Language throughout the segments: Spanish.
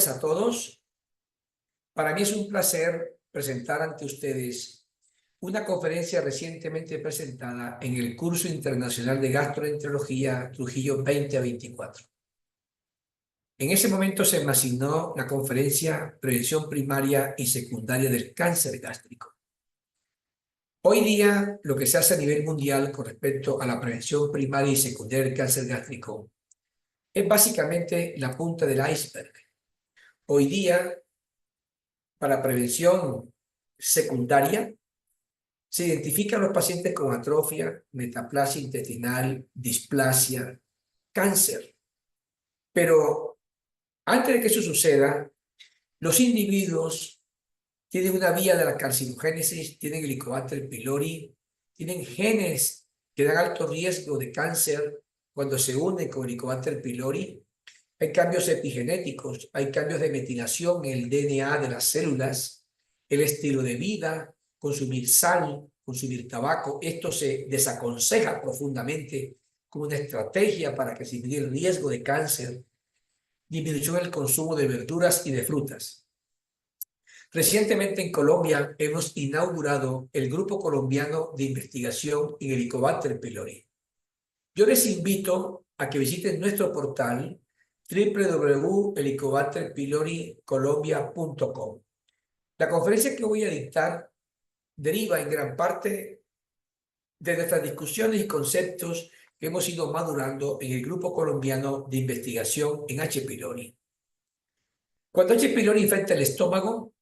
días a todos. Para mí es un placer presentar ante ustedes una conferencia recientemente presentada en el Curso Internacional de Gastroenterología Trujillo 2024. En ese momento se me asignó la conferencia Prevención Primaria y Secundaria del Cáncer Gástrico. Hoy día, lo que se hace a nivel mundial con respecto a la prevención primaria y secundaria del cáncer gástrico es básicamente la punta del iceberg. Hoy día, para prevención secundaria, se identifican los pacientes con atrofia, metaplasia intestinal, displasia, cáncer. Pero antes de que eso suceda, los individuos tienen una vía de la carcinogénesis, tienen Helicobacter pylori, tienen genes que dan alto riesgo de cáncer cuando se unen con Helicobacter pylori. Hay cambios epigenéticos, hay cambios de metilación en el DNA de las células, el estilo de vida, consumir sal, consumir tabaco. Esto se desaconseja profundamente como una estrategia para que se disminuya el riesgo de cáncer, disminución del consumo de verduras y de frutas. Recientemente en Colombia hemos inaugurado el Grupo Colombiano de Investigación en Helicobacter pylori. Yo les invito a que visiten nuestro portal www.helicobacterpyloricolombia.com. La conferencia que voy a dictar deriva en gran parte de nuestras discusiones y conceptos que hemos ido madurando en el Grupo Colombiano de Investigación en H. pylori. Cuando H. pylori infecta el estómago,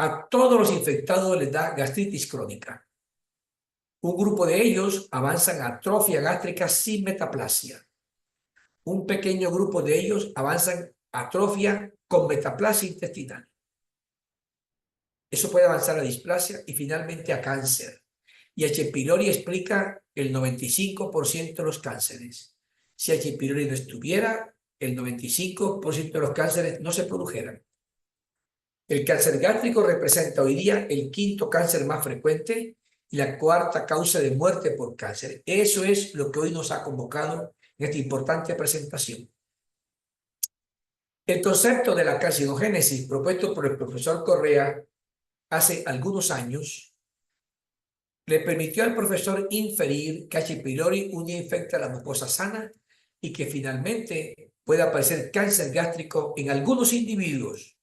a todos los infectados les da gastritis crónica. Un grupo de ellos avanzan a atrofia gástrica sin metaplasia. Un pequeño grupo de ellos avanzan a atrofia con metaplasia intestinal. Eso puede avanzar a displasia y finalmente a cáncer. Y H. pylori explica el 95% de los cánceres. Si H. pylori no estuviera, el 95% de los cánceres no se produjeran. El cáncer gástrico representa hoy día el quinto cáncer más frecuente y la cuarta causa de muerte por cáncer. Eso es lo que hoy nos ha convocado en esta importante presentación. El concepto de la carcinogénesis propuesto por el profesor Correa hace algunos años le permitió al profesor inferir que H. pylori un día infecta la mucosa sana y que finalmente puede aparecer cáncer gástrico en algunos individuos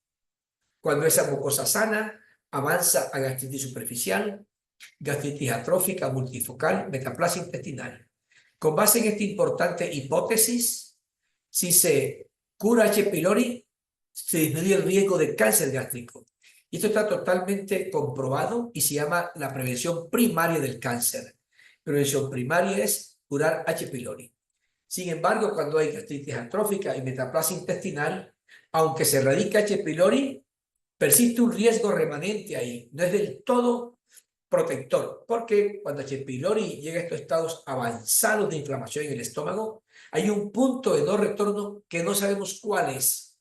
cuando esa mucosa sana avanza a gastritis superficial, gastritis atrófica multifocal, metaplasia intestinal. Con base en esta importante hipótesis, si se cura H. pylori, se disminuye el riesgo de cáncer gástrico. Y esto está totalmente comprobado y se llama la prevención primaria del cáncer. Prevención primaria es curar H. pylori. Sin embargo, cuando hay gastritis atrófica y metaplasia intestinal, aunque se erradica H. pylori, persiste un riesgo remanente ahí. No es del todo protector, porque cuando H. pylori llega a estos estados avanzados de inflamación en el estómago, hay un punto de no retorno que no sabemos cuál es.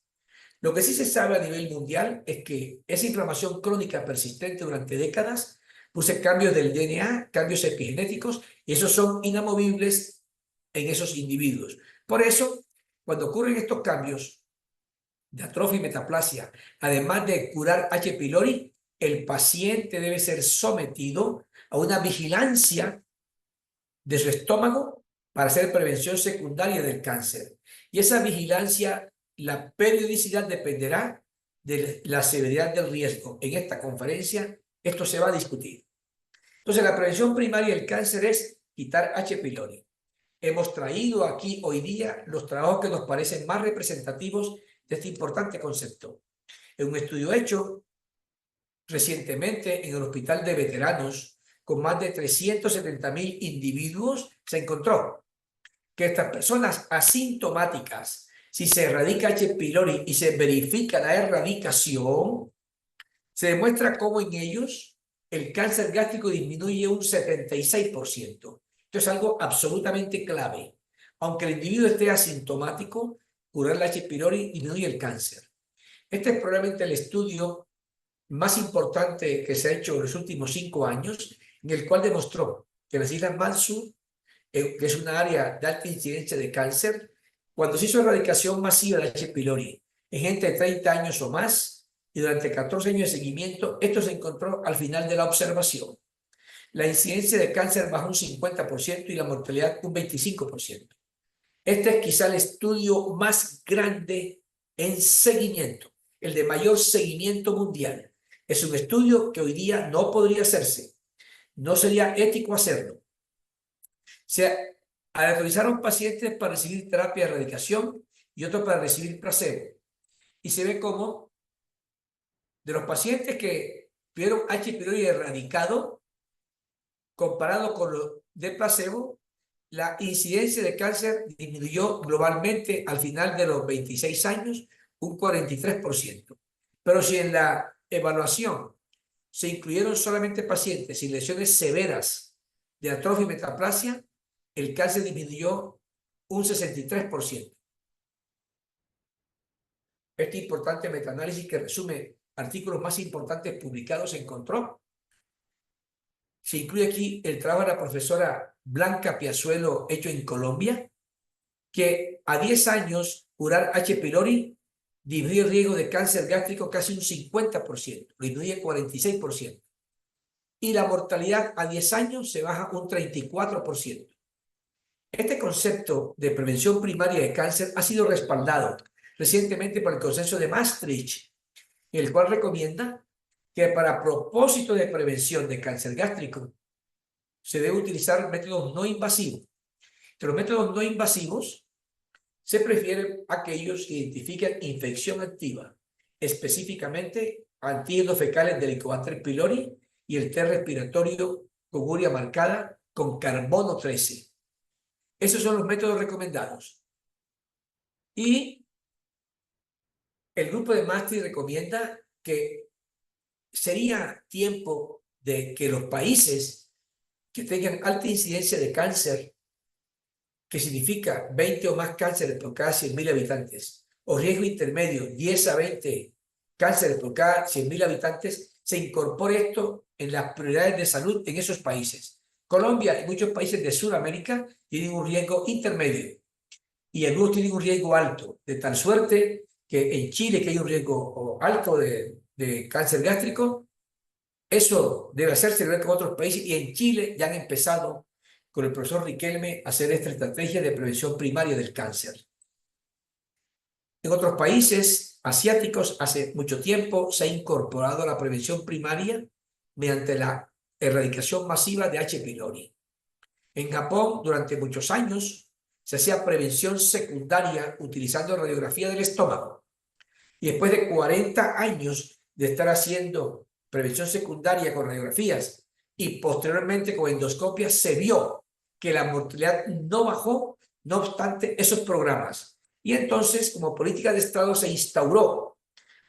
Lo que sí se sabe a nivel mundial es que esa inflamación crónica persistente durante décadas produce cambios del DNA, cambios epigenéticos, y esos son inamovibles en esos individuos. Por eso, cuando ocurren estos cambios de atrofia y metaplasia, además de curar H. pylori, el paciente debe ser sometido a una vigilancia de su estómago para hacer prevención secundaria del cáncer. Y esa vigilancia, la periodicidad dependerá de la severidad del riesgo. En esta conferencia esto se va a discutir. Entonces, la prevención primaria del cáncer es quitar H. pylori. Hemos traído aquí hoy día los trabajos que nos parecen más representativos de este importante concepto. En un estudio hecho recientemente en el Hospital de Veteranos, con más de 370.000 individuos, se encontró que estas personas asintomáticas, si se erradica H. pylori y se verifica la erradicación, se demuestra cómo en ellos el cáncer gástrico disminuye un 76%. Esto es algo absolutamente clave. Aunque el individuo esté asintomático, curar la H. pylori disminuye el cáncer. Este es probablemente el estudio más importante que se ha hecho en los últimos 5 años, en el cual demostró que las Islas Mansur, que es una área de alta incidencia de cáncer, cuando se hizo erradicación masiva de H. pylori en gente de 30 años o más y durante 14 años de seguimiento, esto se encontró al final de la observación. La incidencia de cáncer bajó un 50% y la mortalidad un 25%. Este es quizá el estudio más grande en seguimiento, el de mayor seguimiento mundial. Es un estudio que hoy día no podría hacerse, no sería ético hacerlo. Se autorizaron pacientes para recibir terapia de erradicación y otros para recibir placebo. Y se ve cómo de los pacientes que tuvieron H. pylori erradicado, comparado con los de placebo, la incidencia de cáncer disminuyó globalmente al final de los 26 años un 43%. Pero si en la evaluación se incluyeron solamente pacientes sin lesiones severas de atrofia y metaplasia, el cáncer disminuyó un 63%. Este importante metaanálisis que resume artículos más importantes publicados encontró. Se incluye aquí el trabajo de la profesora Blanca Piazuelo hecho en Colombia, que a 10 años curar H. pylori disminuye el riesgo de cáncer gástrico casi un 50%, lo disminuye 46%. Y la mortalidad a 10 años se baja un 34%. Este concepto de prevención primaria de cáncer ha sido respaldado recientemente por el Consenso de Maastricht, el cual recomienda que para propósito de prevención de cáncer gástrico se debe utilizar métodos no invasivos. Entre los métodos no invasivos se prefieren aquellos que identifican infección activa, específicamente antígenos fecales del Helicobacter pylori y el test respiratorio con urea marcada con carbono 13. Esos son los métodos recomendados. Y el grupo de Maastricht recomienda que sería tiempo de que los países que tengan alta incidencia de cáncer, que significa 20 o más cánceres por cada 100.000 habitantes, o riesgo intermedio, 10 a 20 cánceres por cada 100.000 habitantes, se incorpore esto en las prioridades de salud en esos países. Colombia y muchos países de Sudamérica tienen un riesgo intermedio y algunos tienen un riesgo alto, de tal suerte que en Chile, que hay un riesgo alto de cáncer gástrico, eso debe hacerse igual que en otros países, y en Chile ya han empezado con el profesor Riquelme a hacer esta estrategia de prevención primaria del cáncer. En otros países asiáticos hace mucho tiempo se ha incorporado la prevención primaria mediante la erradicación masiva de H. pylori. En Japón, durante muchos años, se hacía prevención secundaria utilizando radiografía del estómago. Y después de 40 años de estar haciendo prevención secundaria con radiografías y posteriormente con endoscopias, se vio que la mortalidad no bajó, no obstante esos programas. Y entonces, como política de Estado, se instauró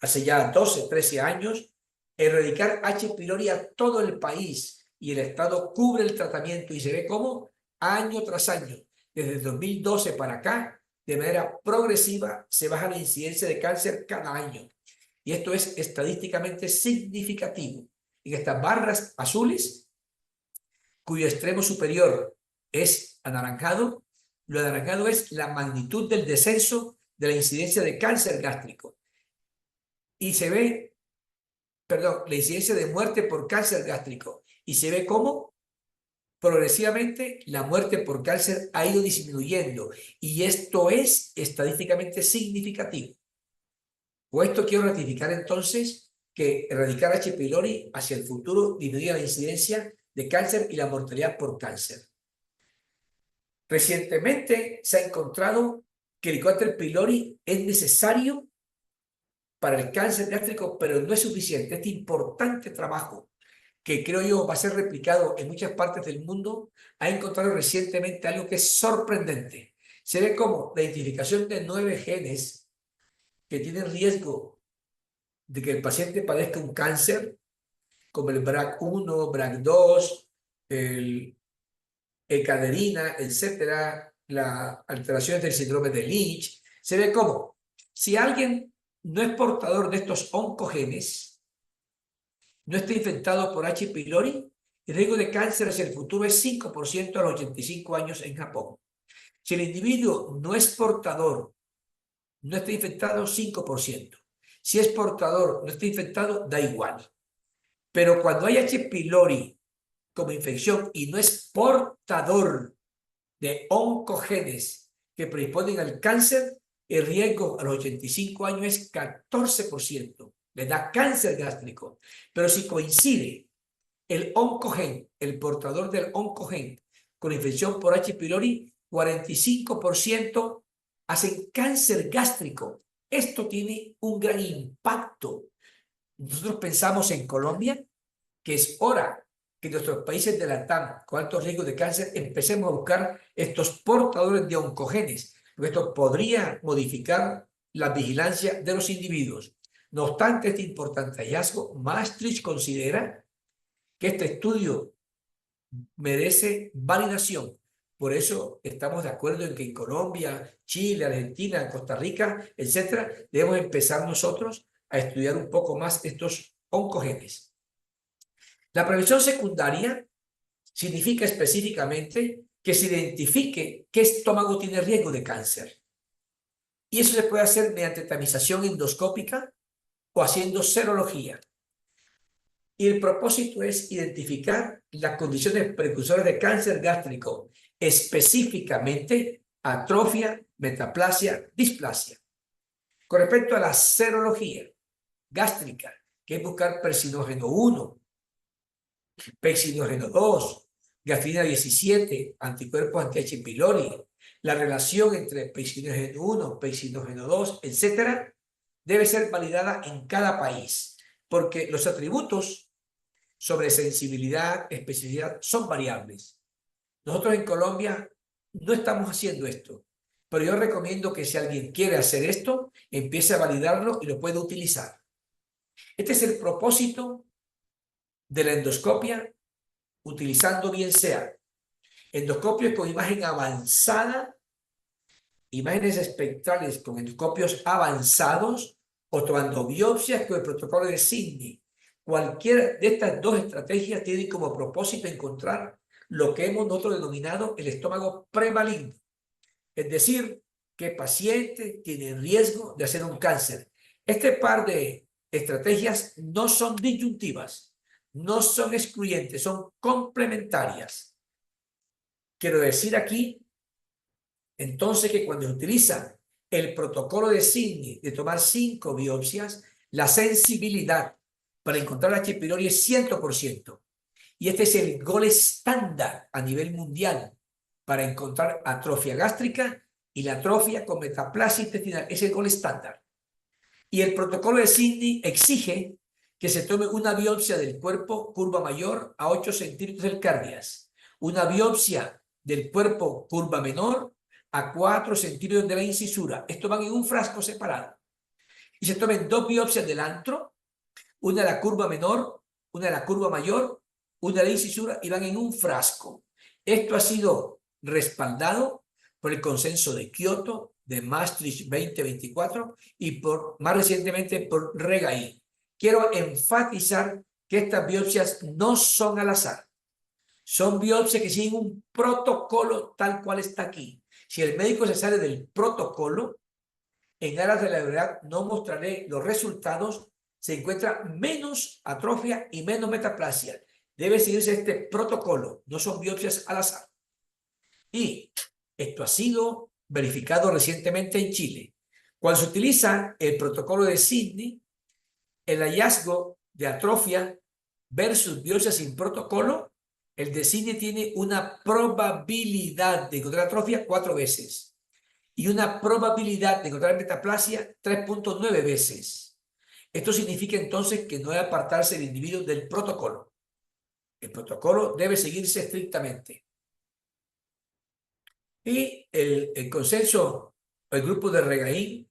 hace ya 12, 13 años erradicar H. pylori a todo el país, y el Estado cubre el tratamiento y se ve cómo año tras año, desde el 2012 para acá, de manera progresiva se baja la incidencia de cáncer cada año. Y esto es estadísticamente significativo. En estas barras azules, cuyo extremo superior es anaranjado, lo anaranjado es la magnitud del descenso de la incidencia de cáncer gástrico. Y se ve, perdón, la incidencia de muerte por cáncer gástrico. Y se ve cómo progresivamente la muerte por cáncer ha ido disminuyendo. Y esto es estadísticamente significativo. Con esto quiero ratificar entonces que erradicar H. pylori hacia el futuro disminuye la incidencia de cáncer y la mortalidad por cáncer. Recientemente se ha encontrado que el Helicobacter pylori es necesario para el cáncer gástrico, pero no es suficiente. Este importante trabajo, que creo yo va a ser replicado en muchas partes del mundo, ha encontrado recientemente algo que es sorprendente. Se ve como la identificación de 9 genes que tienen riesgo de que el paciente padezca un cáncer, como el BRCA1, BRCA2, el caderina, etcétera, las alteraciones del síndrome de Lynch. Se ve como si alguien no es portador de estos oncogenes, no está infectado por H. pylori, el riesgo de cáncer hacia el futuro es 5% a los 85 años en Japón. Si el individuo no es portador no está infectado, 5%. Si es portador, no está infectado, da igual. Pero cuando hay H. pylori como infección y no es portador de oncogenes que predisponen al cáncer, el riesgo a los 85 años es 14%. Le da cáncer gástrico. Pero si coincide el oncogen, el portador del oncogen, con infección por H. pylori, 45% hacen cáncer gástrico. Esto tiene un gran impacto. Nosotros pensamos en Colombia que es hora que nuestros países de la TAM con altos riesgos de cáncer empecemos a buscar estos portadores de oncogenes, porque esto podría modificar la vigilancia de los individuos. No obstante este importante hallazgo, Maastricht considera que este estudio merece validación. Por eso estamos de acuerdo en que en Colombia, Chile, Argentina, Costa Rica, etcétera, debemos empezar nosotros a estudiar un poco más estos oncogenes. La prevención secundaria significa específicamente que se identifique qué estómago tiene riesgo de cáncer. Y eso se puede hacer mediante tamización endoscópica o haciendo serología. Y el propósito es identificar las condiciones precursoras de cáncer gástrico, específicamente atrofia, metaplasia, displasia. Con respecto a la serología gástrica, que es buscar persinógeno 1, pexinógeno 2, gastrina 17, anticuerpos anti-H. pylori, la relación entre pexinógeno 1, pexinógeno 2, etcétera, debe ser validada en cada país, porque los atributos sobre sensibilidad, especificidad, son variables. Nosotros en Colombia no estamos haciendo esto, pero yo recomiendo que si alguien quiere hacer esto, empiece a validarlo y lo pueda utilizar. Este es el propósito de la endoscopia, utilizando bien sea endoscopios con imagen avanzada, imágenes espectrales con endoscopios avanzados o tomando biopsias con el protocolo de Sydney. Cualquiera de estas dos estrategias tiene como propósito encontrar lo que hemos nosotros denominado el estómago premaligno. Es decir, que paciente tiene riesgo de hacer un cáncer. Este par de estrategias no son disyuntivas, no son excluyentes, son complementarias. Quiero decir aquí, entonces, que cuando se utiliza el protocolo de Sydney de tomar 5 biopsias, la sensibilidad para encontrar H. pylori es 100%. Y este es el gol estándar a nivel mundial para encontrar atrofia gástrica y la atrofia con metaplasia intestinal. Es el gol estándar. Y el protocolo de Sydney exige que se tome una biopsia del cuerpo curva mayor a 8 centímetros del cardias, una biopsia del cuerpo curva menor a 4 centímetros de la incisura. Esto van en un frasco separado. Y se tomen 2 biopsias del antro, una de la curva menor, una de la curva mayor, una de la incisura, y van en un frasco. Esto ha sido respaldado por el consenso de Kioto, de Maastricht 2024 y más recientemente por Regaí. Quiero enfatizar que estas biopsias no son al azar. Son biopsias que siguen un protocolo tal cual está aquí. Si el médico se sale del protocolo, en aras de la verdad no mostraré los resultados. Se encuentra menos atrofia y menos metaplasia. Debe seguirse este protocolo, no son biopsias al azar. Y esto ha sido verificado recientemente en Chile. Cuando se utiliza el protocolo de Sydney, el hallazgo de atrofia versus biopsia sin protocolo, el de Sydney tiene una probabilidad de encontrar atrofia 4 veces y una probabilidad de encontrar metaplasia 3.9 veces. Esto significa entonces que no debe apartarse el individuo del protocolo. El protocolo debe seguirse estrictamente. Y el consenso, el grupo de Regaín,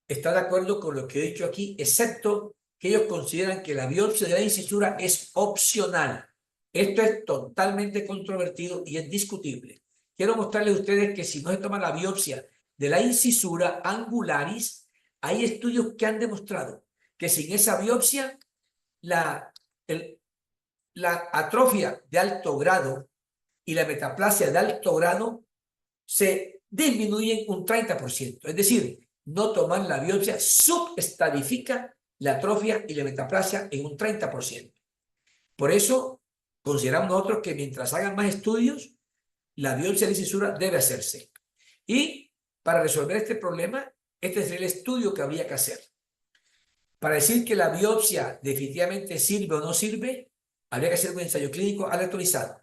está de acuerdo con lo que he dicho aquí, excepto que ellos consideran que la biopsia de la incisura es opcional. Esto es totalmente controvertido y es discutible. Quiero mostrarles a ustedes que si no se toma la biopsia de la incisura angularis, hay estudios que han demostrado que sin esa biopsia, la atrofia de alto grado y la metaplasia de alto grado se disminuyen un 30%. Es decir, no tomar la biopsia subestadifica la atrofia y la metaplasia en un 30%. Por eso, consideramos nosotros que mientras hagan más estudios, la biopsia de cisura debe hacerse. Y para resolver este problema, este es el estudio que habría que hacer. Para decir que la biopsia definitivamente sirve o no sirve, habría que hacer un ensayo clínico aleatorizado.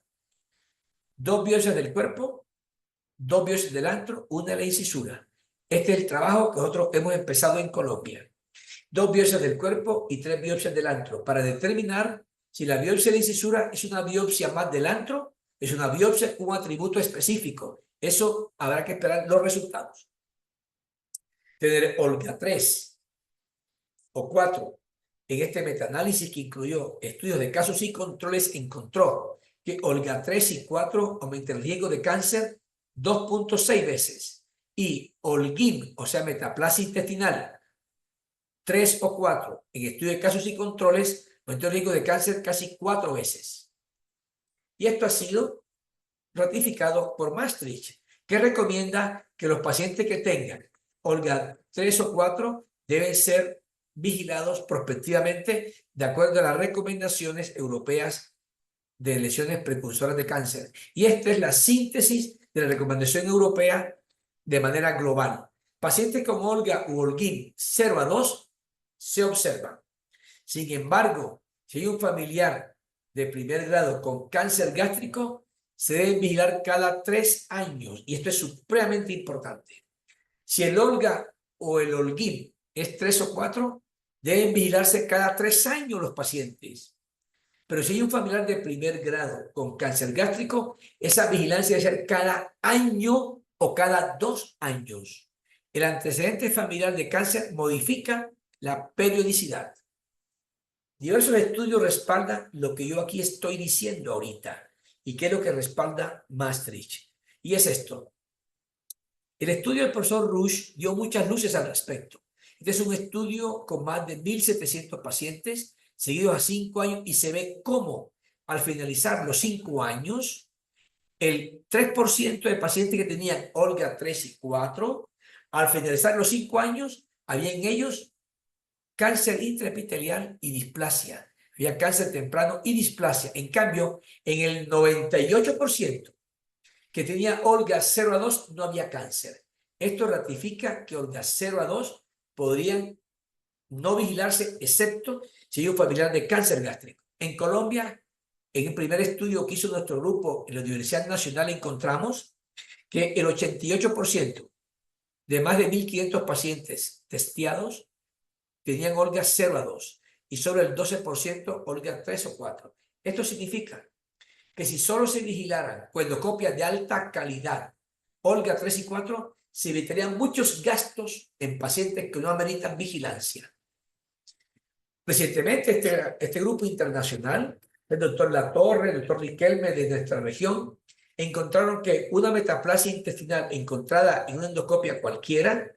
2 biopsias del cuerpo, 2 biopsias del antro, una de la incisura. Este es el trabajo que nosotros hemos empezado en Colombia. 2 biopsias del cuerpo y 3 biopsias del antro para determinar si la biopsia de incisura es una biopsia más del antro, es una biopsia con un atributo específico. Eso habrá que esperar los resultados. Tener Olga 3 o 4 en este metaanálisis que incluyó estudios de casos y controles, encontró que Olga 3 y 4 aumenta el riesgo de cáncer 2.6 veces y Holguín, o sea, metaplasia intestinal 3 o 4 en estudios de casos y controles, aumenta el riesgo de cáncer casi 4 veces. Y esto ha sido ratificado por Maastricht, que recomienda que los pacientes que tengan Olga 3 o 4 deben ser vigilados prospectivamente de acuerdo a las recomendaciones europeas de lesiones precursoras de cáncer. Y esta es la síntesis de la recomendación europea de manera global. Pacientes con Olga u Holguín 0 a 2 se observan. Sin embargo, si hay un familiar de primer grado con cáncer gástrico, se deben vigilar cada 3 años. Y esto es supremamente importante. Si el Olga o el Holguín es 3 o 4, deben vigilarse cada 3 años los pacientes. Pero si hay un familiar de primer grado con cáncer gástrico, esa vigilancia debe ser cada año o cada 2 años. El antecedente familiar de cáncer modifica la periodicidad. Diversos estudios respaldan lo que yo aquí estoy diciendo ahorita. ¿Y qué es lo que respalda Maastricht? Y es esto. El estudio del profesor Rush dio muchas luces al respecto. Este es un estudio con más de 1.700 pacientes seguidos a 5 años y se ve cómo al finalizar los 5 años, el 3% de pacientes que tenían Olga 3 y 4, al finalizar los 5 años, había en ellos cáncer intraepitelial y displasia. Había cáncer temprano y displasia. En cambio, en el 98% que tenía Olga 0 a 2 no había cáncer. Esto ratifica que Olga 0 a 2 podrían no vigilarse excepto si hay un familiar de cáncer gástrico. En Colombia, en el primer estudio que hizo nuestro grupo en la Universidad Nacional, encontramos que el 88% de más de 1.500 pacientes testeados tenían Olga 0 a 2 y solo el 12% Olga 3 o 4. Esto significa que si solo se vigilaran endocopias de alta calidad, Olga 3 y 4, se evitarían muchos gastos en pacientes que no ameritan vigilancia. Recientemente, este grupo internacional, el doctor Latorre, el doctor Riquelme de nuestra región, encontraron que una metaplasia intestinal encontrada en una endoscopia cualquiera,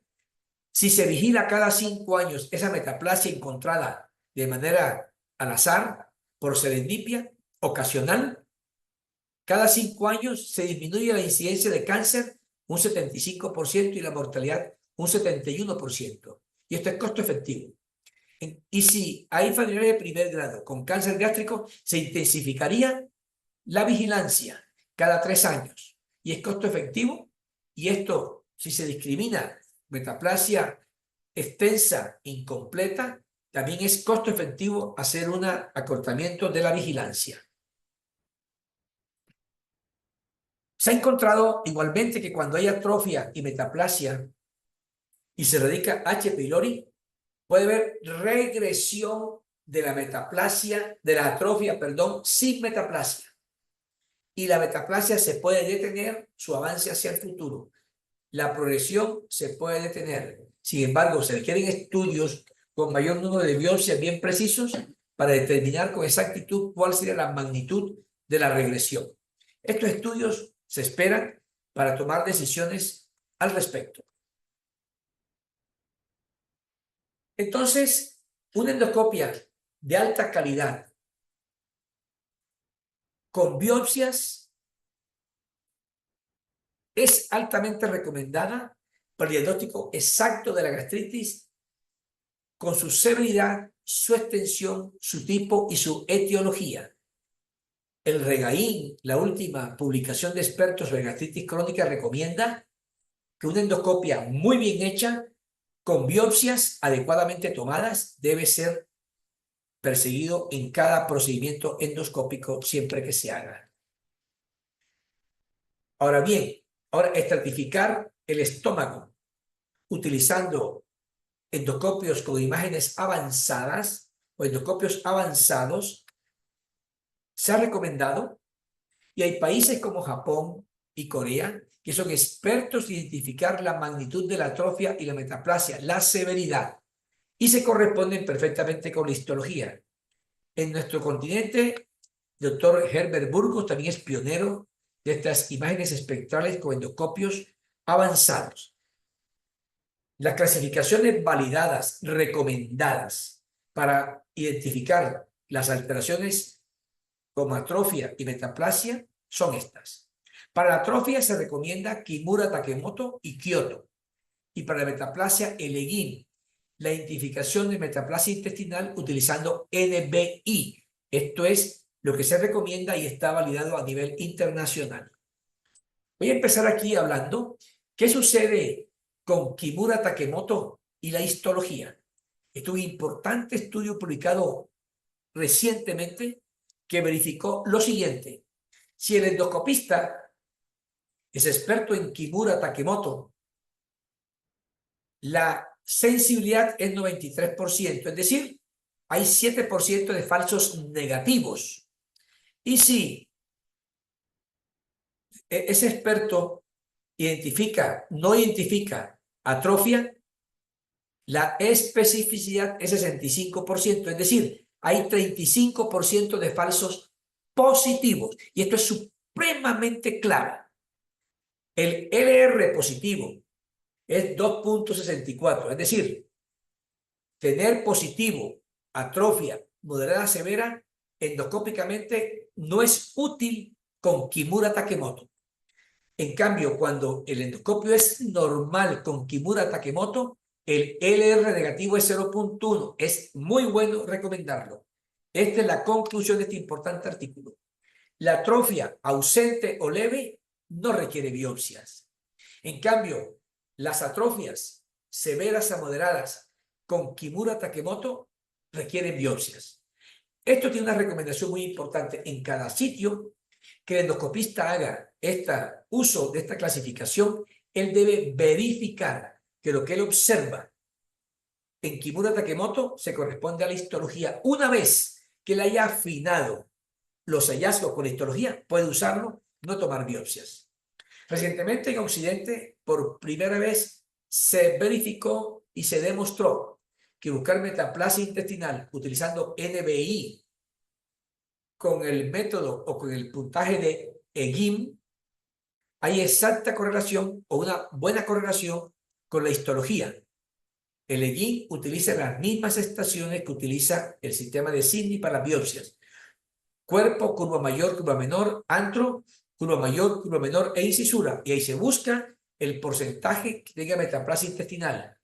si se vigila cada 5 años esa metaplasia encontrada de manera al azar, por serendipia, ocasional, cada 5 años se disminuye la incidencia de cáncer un 75% y la mortalidad un 71%. Y esto es costo efectivo. Y si hay familiares de primer grado con cáncer gástrico, se intensificaría la vigilancia cada 3 años. Y es costo efectivo. Y esto, si se discrimina metaplasia extensa, incompleta, también es costo efectivo hacer un acortamiento de la vigilancia. Se ha encontrado igualmente que cuando hay atrofia y metaplasia y se radica H. pylori, puede haber regresión de la metaplasia, de la atrofia, perdón, sin metaplasia. Y la metaplasia se puede detener su avance hacia el futuro. La progresión se puede detener. Sin embargo, se requieren estudios con mayor número de biopsias bien precisos para determinar con exactitud cuál sería la magnitud de la regresión. Estos estudios se esperan para tomar decisiones al respecto. Entonces, una endoscopia de alta calidad con biopsias es altamente recomendada para el diagnóstico exacto de la gastritis con su severidad, su extensión, su tipo y su etiología. El Regaín, la última publicación de expertos sobre gastritis crónica, recomienda que una endoscopia muy bien hecha, con biopsias adecuadamente tomadas, debe ser perseguido en cada procedimiento endoscópico siempre que se haga. Ahora bien, estratificar el estómago utilizando endoscopios con imágenes avanzadas o endoscopios avanzados se ha recomendado, y hay países como Japón y Corea que son expertos en identificar la magnitud de la atrofia y la metaplasia, la severidad, y se corresponden perfectamente con la histología. En nuestro continente, el doctor Herbert Burgos también es pionero de estas imágenes espectrales con endoscopios avanzados. Las clasificaciones validadas, recomendadas para identificar las alteraciones como atrofia y metaplasia son estas. Para la atrofia se recomienda Kimura Takemoto y Kyoto. Y para la metaplasia, el EGIM, la identificación de metaplasia intestinal utilizando NBI. Esto es lo que se recomienda y está validado a nivel internacional. Voy a empezar aquí hablando qué sucede con Kimura Takemoto y la histología. Esto es un importante estudio publicado recientemente que verificó lo siguiente. Si el endoscopista es experto en Kimura Takemoto, la sensibilidad es 93%, es decir, hay 7% de falsos negativos. Y si ese experto no identifica atrofia, la especificidad es 65%, es decir, hay 35% de falsos positivos. Y esto es supremamente clave. El LR positivo es 2.64, es decir, tener positivo atrofia moderada severa endoscópicamente no es útil con Kimura Takemoto. En cambio, cuando el endoscopio es normal con Kimura Takemoto, el LR negativo es 0.1. Es muy bueno recomendarlo. Esta es la conclusión de este importante artículo. La atrofia ausente o leve no requiere biopsias. En cambio, las atrofias severas a moderadas con Kimura Takemoto requieren biopsias. Esto tiene una recomendación muy importante. En cada sitio que el endoscopista haga uso de esta clasificación, él debe verificar que lo que él observa en Kimura Takemoto se corresponde a la histología. Una vez que él haya afinado los hallazgos con la histología, puede usarlo, no tomar biopsias. Recientemente en Occidente, por primera vez, se verificó y se demostró que buscar metaplasia intestinal utilizando NBI con el método o con el puntaje de EGIM, hay exacta correlación o una buena correlación con la histología. El EGIM utiliza las mismas estaciones que utiliza el sistema de Sydney para las biopsias. Cuerpo, curva mayor, curva menor, antro, curva mayor, curva menor e incisura. Y ahí se busca el porcentaje que tenga metaplasia intestinal.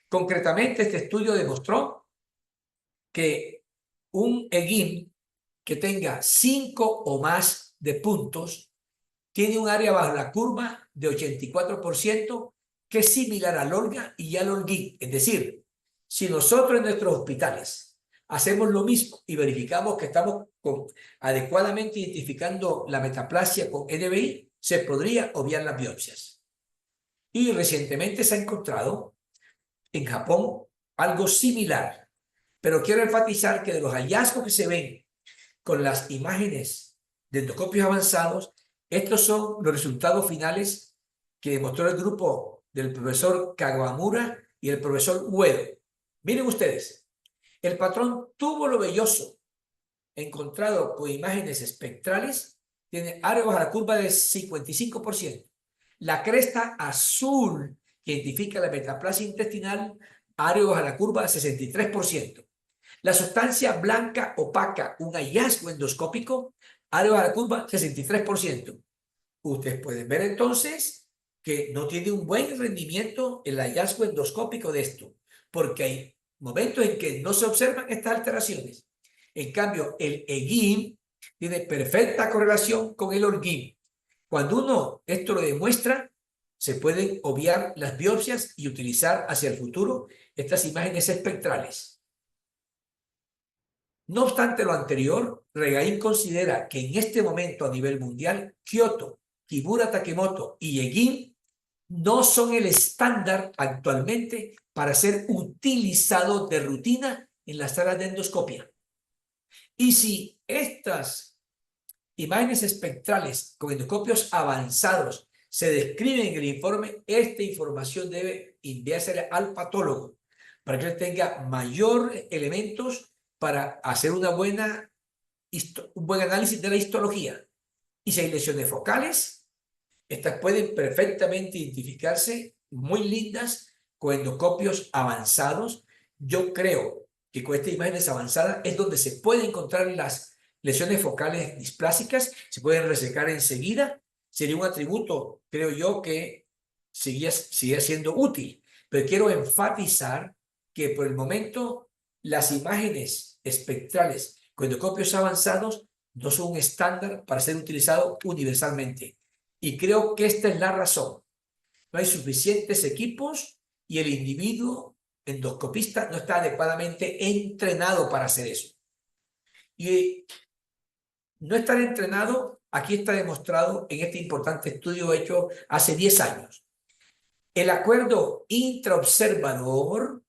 Concretamente, este estudio demostró que un EGIM que tenga 5 o más de puntos tiene un área bajo la curva de 84%, que es similar al OLGA y al OLGI. Es decir, si nosotros en nuestros hospitales hacemos lo mismo y verificamos que estamos adecuadamente identificando la metaplasia con NBI, se podría obviar las biopsias. Y recientemente se ha encontrado en Japón algo similar. Pero quiero enfatizar que de los hallazgos que se ven con las imágenes de endoscopios avanzados, estos son los resultados finales que demostró el grupo del profesor Kawamura y el profesor Uedo. Miren ustedes, el patrón túbulo velloso encontrado con imágenes espectrales tiene área bajo la curva de 55%. La cresta azul que identifica la metaplasia intestinal, área bajo la curva de 63%. La sustancia blanca opaca, un hallazgo endoscópico, área bajo la curva 63%. Ustedes pueden ver entonces que no tiene un buen rendimiento el hallazgo endoscópico de esto, porque hay momentos en que no se observan estas alteraciones. En cambio, el EGIM tiene perfecta correlación con el ORGIM. Cuando uno esto lo demuestra, se pueden obviar las biopsias y utilizar hacia el futuro estas imágenes espectrales. No obstante lo anterior, Regain considera que en este momento a nivel mundial, Kyoto, Kimura Takemoto y EGIM no son el estándar actualmente para ser utilizados de rutina en las salas de endoscopia. Y si estas imágenes espectrales con endoscopios avanzados se describen en el informe, esta información debe enviársela al patólogo para que él tenga mayor elementos para hacer un buen análisis de la histología. Y si hay lesiones focales, estas pueden perfectamente identificarse, muy lindas, con endoscopios avanzados. Yo creo que con estas imágenes avanzadas es donde se pueden encontrar las lesiones focales displásicas, se pueden resecar enseguida. Sería un atributo, creo yo, que sigue siendo útil. Pero quiero enfatizar que por el momento las imágenes espectrales con endoscopios avanzados no son un estándar para ser utilizado universalmente. Y creo que esta es la razón. No hay suficientes equipos y el individuo endoscopista no está adecuadamente entrenado para hacer eso. Y no estar entrenado, aquí está demostrado en este importante estudio hecho hace 10 años. El acuerdo intraobservador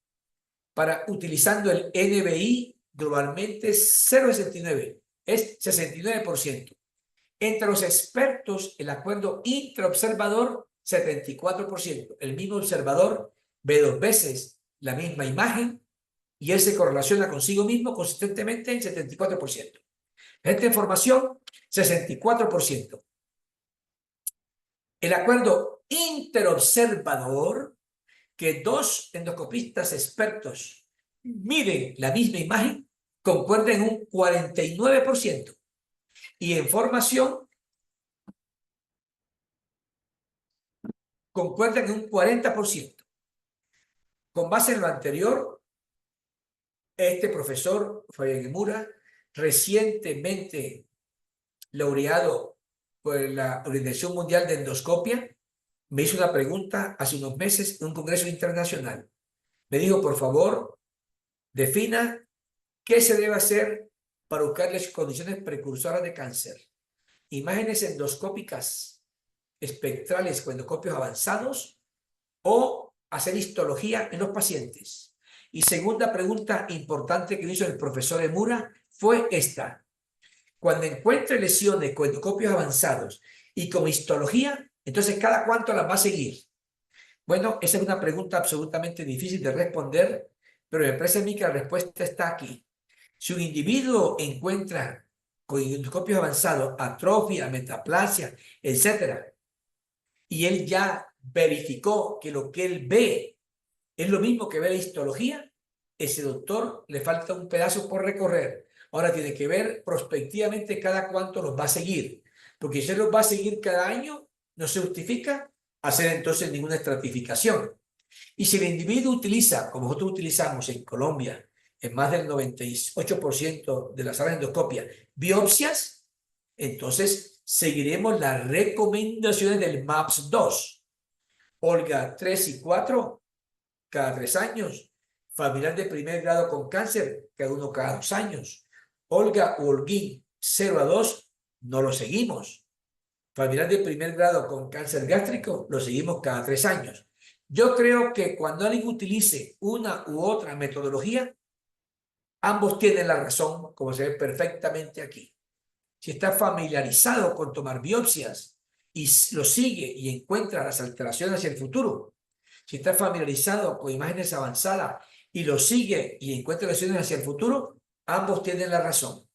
para utilizando el NBI globalmente es 0,69, es 69%. Entre los expertos, el acuerdo intraobservador, 74%. El mismo observador ve 2 veces la misma imagen y él se correlaciona consigo mismo consistentemente en 74%. Esta información, 64%. El acuerdo interobservador, que 2 endoscopistas expertos miren la misma imagen, concuerda en un 49%. Y en formación, concuerdan en un 40%. Con base en lo anterior, este profesor, Fabián Mura, recientemente laureado por la Organización Mundial de Endoscopia, me hizo una pregunta hace unos meses en un congreso internacional. Me dijo, por favor, defina qué se debe hacer para buscar las condiciones precursoras de cáncer. Imágenes endoscópicas espectrales con endoscopios avanzados o hacer histología en los pacientes. Y segunda pregunta importante que me hizo el profesor Emura fue esta. Cuando encuentre lesiones con endoscopios avanzados y con histología, entonces ¿cada cuánto las va a seguir? Bueno, esa es una pregunta absolutamente difícil de responder, pero me parece a mí que la respuesta está aquí. Si un individuo encuentra con endoscopios avanzados atrofia, metaplasia, etcétera, y él ya verificó que lo que él ve es lo mismo que ve la histología, ese doctor le falta un pedazo por recorrer. Ahora tiene que ver prospectivamente cada cuánto los va a seguir, porque si él los va a seguir cada año, no se justifica hacer entonces ninguna estratificación. Y si el individuo utiliza, como nosotros utilizamos en Colombia, en más del 98% de las salas de endoscopia, biopsias, entonces seguiremos las recomendaciones del MAPS-2. Olga 3 y 4, cada 3 años. Familiar de primer grado con cáncer, cada 2 años. Olga o Olguín 0 a 2, no lo seguimos. Familiar de primer grado con cáncer gástrico, lo seguimos cada 3 años. Yo creo que cuando alguien utilice una u otra metodología, ambos tienen la razón, como se ve perfectamente aquí. Si está familiarizado con tomar biopsias y lo sigue y encuentra las alteraciones hacia el futuro, si está familiarizado con imágenes avanzadas y lo sigue y encuentra lesiones hacia el futuro, ambos tienen la razón.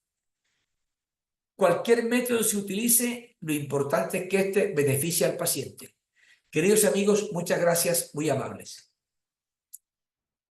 Cualquier método se utilice, lo importante es que este beneficie al paciente. Queridos amigos, muchas gracias, muy amables.